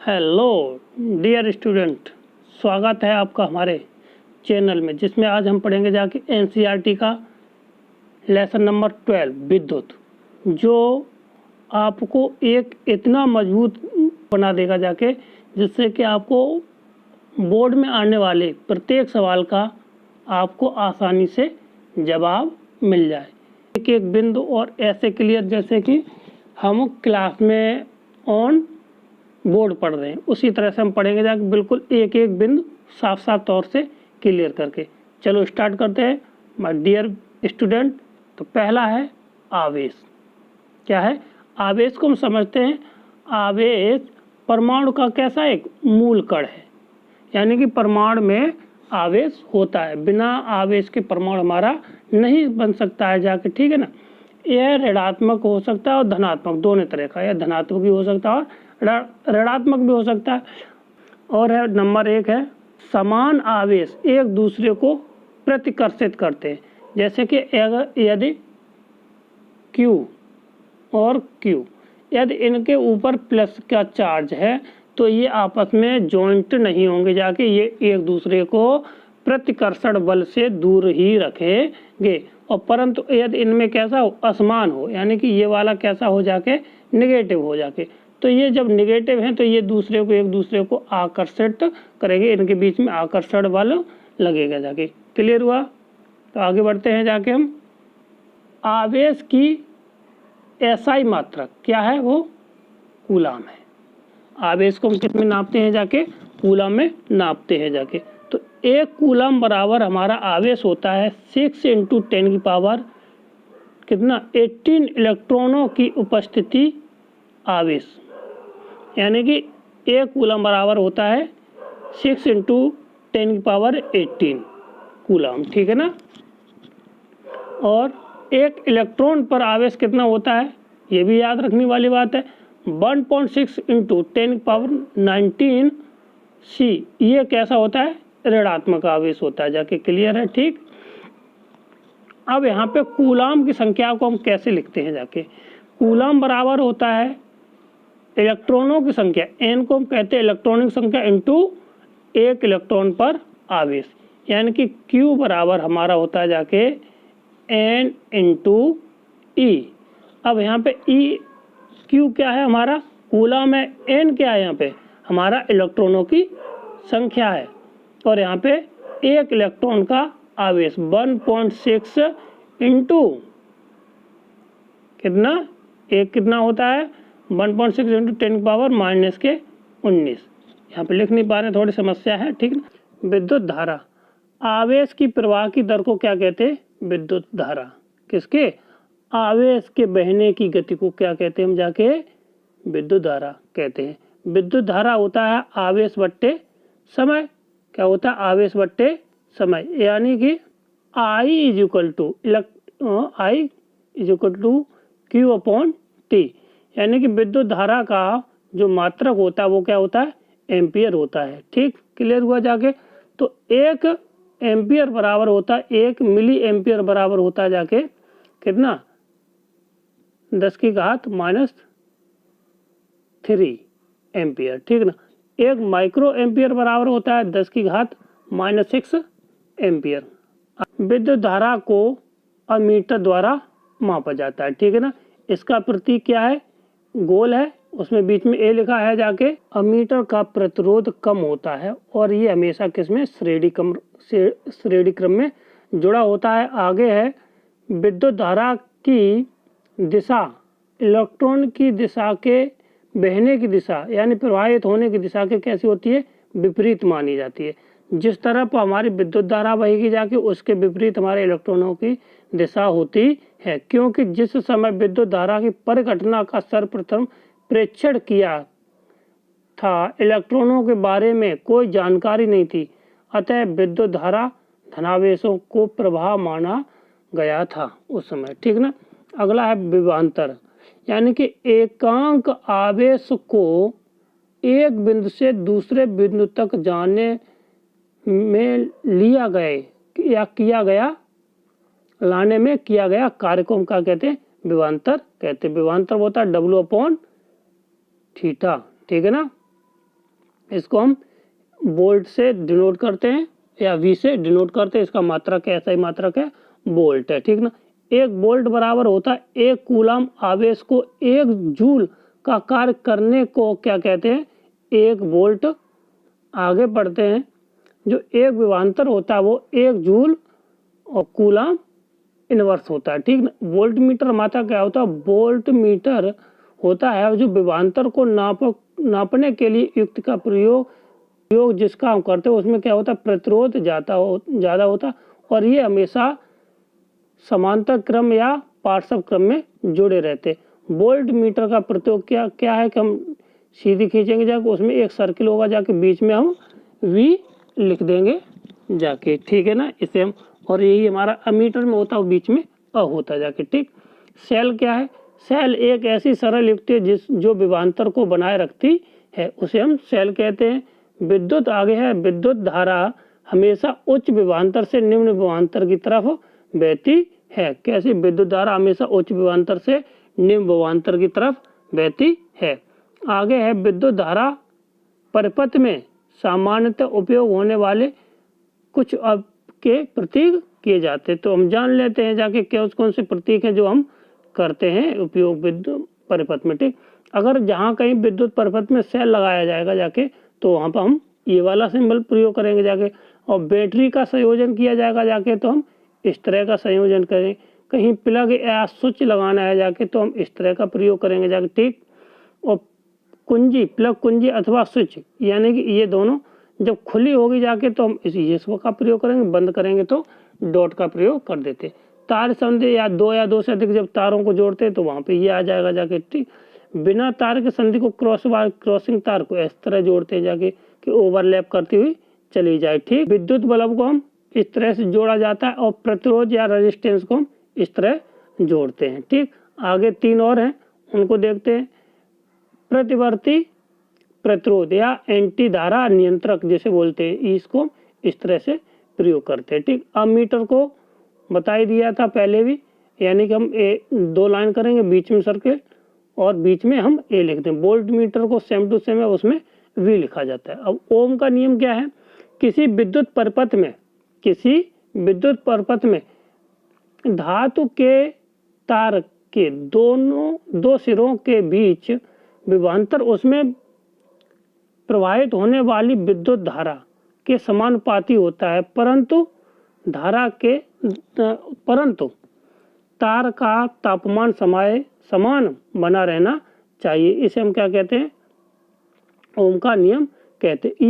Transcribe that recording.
Hello dear student, स्वागत है आपका हमारे चैनल में, जिसमें आज हम पढ़ेंगे जाके एनसीईआरटी का लेसन नंबर 12 विद्युत, जो आपको एक इतना मजबूत बना देगा जाके, जिससे कि आपको बोर्ड में आने वाले प्रत्येक सवाल का आपको आसानी से जवाब मिल जाए। एक एक बिंदु और ऐसे क्लियर जैसे कि हम क्लास में ऑन बोर्ड पढ़ रहे हैं, उसी तरह से हम पढ़ेंगे जाके बिल्कुल एक एक बिंदु साफ साफ तौर से क्लियर करके। चलो स्टार्ट करते हैं माय डियर स्टूडेंट। तो पहला है आवेश। क्या है? आवेश को हम समझते हैं, आवेश परमाणु का कैसा एक मूल कण है, यानी कि परमाणु में आवेश होता है, बिना आवेश के परमाणु हमारा नहीं बन सकता है जाके, ठीक है ना। यह ऋणात्मक हो सकता है और धनात्मक, दोनों तरह का, यह धनात्मक भी हो सकता है और ऋणात्मक भी हो सकता है। और है नंबर 1 है समान आवेश एक दूसरे को प्रतिकर्षित करते हैं, जैसे कि यदि Q और Q, यदि इनके ऊपर प्लस का चार्ज है तो ये आपस में जॉइंट नहीं होंगे जाके, ये एक दूसरे को प्रतिकर्षण बल से दूर ही रखेंगे। और परंतु यदि इनमें कैसा हो, असमान हो, यानी कि ये वाला कैसा हो जाके, निगेटिव हो जाके, तो ये जब निगेटिव हैं तो ये दूसरे को एक दूसरे को आकर्षित करेंगे, इनके बीच में आकर्षण बल लगेगा जाके। क्लियर हुआ? तो आगे बढ़ते हैं जाके हम। आवेश की एसआई मात्रक क्या है? वो कूलाम है। आवेश को हम किस में नापते हैं जाके? कूलाम में नापते हैं जाके। तो एक कूलाम बराबर हमारा आवेश होता है 6 × 10⁻, कितना, 18 इलेक्ट्रॉनों की उपस्थिति आवेश, यानी कि एक कूलम बराबर होता है 6 × 10⁻18 कूलम, ठीक है ना। और एक इलेक्ट्रॉन पर आवेश कितना होता है, ये भी याद रखने वाली बात है, 1.6 × 10⁻19 C। ये कैसा होता है? ऋणात्मक आवेश होता है जाके। क्लियर है? ठीक। अब यहाँ पे कूलम की संख्या को हम कैसे लिखते हैं जाके? कूलम बराबर होता है इलेक्ट्रॉनों की संख्या, n को हम कहते हैं इलेक्ट्रॉनिक संख्या इंटू एक इलेक्ट्रॉन पर आवेश, यानी कि Q बराबर हमारा होता है जाके N × E। अब यहाँ पे Q क्या है हमारा? कूलम है। N क्या है? यहाँ पे हमारा इलेक्ट्रॉनों की संख्या है, और यहाँ पे एक इलेक्ट्रॉन का आवेश 1.6 इंटू कितना, एक कितना होता है 1.6 × 10⁻⁻19। यहाँ पे लिख नहीं पा रहे, थोड़ी समस्या है, ठीक ना। विद्युत धारा, आवेश की प्रवाह की दर को क्या कहते हैं? विद्युत धारा। किसके? आवेश के बहने की गति को क्या कहते हैं हम जाके? विद्युत धारा कहते हैं। विद्युत धारा होता है आवेश बट्टे समय। क्या होता है? आवेश बट्टे समय, यानी कि I = Q/T, यानी कि विद्युत धारा का जो मात्रक होता है वो क्या होता है? एम्पियर होता है। ठीक, क्लियर हुआ जाके। तो 1 एम्पियर बराबर होता है, 1 मिली एम्पियर बराबर होता है जाके कितना, 10⁻³ एम्पियर, ठीक ना। 1 माइक्रो एम्पियर बराबर होता है 10⁻⁻6 एम्पियर। विद्युत धारा को अमीटर द्वारा मापा जाता है, ठीक है ना। इसका प्रतीक क्या है? गोल है, उसमें बीच में ए लिखा है जाके। अमीटर का प्रतिरोध कम होता है और ये हमेशा किसमें? श्रेणी क्रम में जुड़ा होता है। आगे है विद्युत धारा की दिशा, इलेक्ट्रॉन की दिशा के बहने की दिशा, यानी प्रवाहित होने की दिशा के कैसी होती है? विपरीत मानी जाती है। जिस तरफ हमारी विद्युत धारा बहेगी जाके, उसके विपरीत हमारे इलेक्ट्रॉनों की दिशा होती है, क्योंकि जिस समय विद्युत धारा की परिघटना का सर्वप्रथम प्रेक्षण किया था, इलेक्ट्रॉनों के बारे में कोई जानकारी नहीं थी, अतः विद्युत धारा धनावेशों को प्रवाह माना गया था उस समय, ठीक ना। अगला है विभवांतर, यानी कि एकांक आवेश को एक बिंदु से दूसरे बिंदु तक जाने में लाने में किया गया कार्य को हम क्या कहते हैं? विभवांतर कहते हैं। विभवांतर होता है W/θ, ठीक है ना। इसको हम वोल्ट से डिनोट करते हैं या वी से डिनोट करते हैं। इसका मात्रक है, SI मात्रक है, वोल्ट है, ठीक ना। 1 वोल्ट बराबर होता है 1 कूलम आवेश को 1 जूल का कार्य करने को क्या कहते हैं, 1 वोल्ट। आगे बढ़ते हैं, जो एक विभवांतर होता है वो 1 जूल और कूलम इनवर्स होता है, ठीक ना। वोल्ट मीटर मात्रा क्या होता है, वोल्ट मीटर होता है जो विभवांतर को नापने के लिए युक्त का प्रयोग जिसका हम करते हैं उसमें क्या होता है, प्रतिरोध ज़्यादा होता और ये हमेशा समांतर क्रम या पार्श्व क्रम में जुड़े रहते। वोल्ट मीटर का प्रयोग क्या है कि हम सीधी खींचेंगे जाके, उसमें एक सर्किल होगा, जाके बीच में हम वी लिख देंगे जाके, ठीक है ना। इसे हम, और यही हमारा अमीटर में होता है, बीच में अ होता जाके, ठीक। सेल क्या है, सेल एक ऐसी सरल युक्ति है जो विभवांतर को बनाए रखती है, उसे हम सेल कहते हैं। विद्युत आगे है, विद्युत धारा हमेशा उच्च विभवांतर से निम्न विभवांतर की तरफ बहती है। कैसी, विद्युत धारा हमेशा उच्च विभवांतर से निम्न विभवांतर की तरफ बहती है। आगे है, विद्युत धारा परिपथ में सामान्यतः उपयोग होने वाले कुछ अब के प्रतीक किए जाते हैं। तो हम जान लेते हैं जाके कौन से प्रतीक हैं जो हम करते हैं उपयोग विद्युत परिपथ में, ठीक। अगर जहाँ कहीं विद्युत परिपथ में सेल लगाया जाएगा जाके, तो वहाँ पर हम ये वाला सिंबल प्रयोग करेंगे जाके। और बैटरी का संयोजन किया जाएगा जाके, तो हम इस तरह का संयोजन करें। कहीं प्लग या स्विच लगाना है जाके, तो हम इस तरह का प्रयोग करेंगे जाके, ठीक। और कुंजी, प्लग कुंजी अथवा स्विच, यानी कि ये दोनों जब खुली होगी जाके, तो हम इस का प्रयोग करेंगे, बंद करेंगे तो डॉट का प्रयोग कर देते। तार संधि या दो से अधिक जब तारों को जोड़ते हैं तो वहाँ पे ये आ जाएगा जाके, ठीक। बिना तार के संधि को क्रॉसिंग तार को इस तरह जोड़ते हैं जाके कि ओवरलैप करती हुई चली जाए, ठीक। विद्युत बल्ब को हम इस तरह से जोड़ा जाता है और प्रतिरोध या रेजिस्टेंस को हम इस तरह जोड़ते हैं, ठीक। आगे 3 और हैं, उनको देखते हैं। प्रतिवर्ती प्रतिरोध या एंटी धारा नियंत्रक जिसे बोलते हैं, इसको इस तरह से प्रयोग करते हैं, ठीक। अमीटर को बता ही दिया था पहले भी, यानी कि हम 2 लाइन करेंगे, बीच में सर्किल और बीच में हम ए लिखते हैं। वोल्ट मीटर को सेम टू सेम है, उसमें वी लिखा जाता है। अब ओम का नियम क्या है, किसी विद्युत परिपथ में धातु के तार के दो सिरों के बीच विभवांतर उसमें प्रवाहित होने वाली विद्युत धारा के समानुपाती होता है, परंतु तार का तापमान समान बना रहना चाहिए। इसे हम क्या कहते हैं, ओम का नियम कहते हैं।